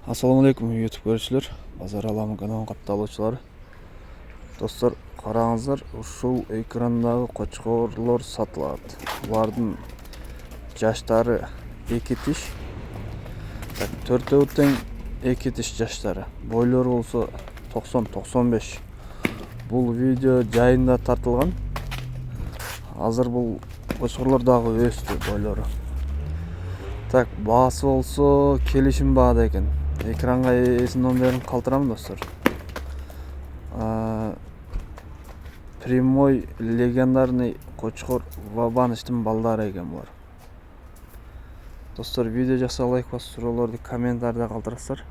Assalamu alaikum YouTube көрүүчүлөр, Базар Аламы каналынын катталуучулары. Достор, караңыздар, ушул экрандагы кочкорлор сатылат. Булардын жаштары 2 тиш. Төртөө тең 2 тиш жаштары. Бойлору болсо 90-95. Бул видео жайында тартылган. Азыр бул кочкорлор дагы өстү бойлору. Так, баасы болсо келишим баада экен. Экранга эсин номерин калтырам достор. Прямой легендарный кочкор Вабаныштын балдары экен булар. Достор, видео жакса лайк басып, суроолорду комментарийде калтырасыздар.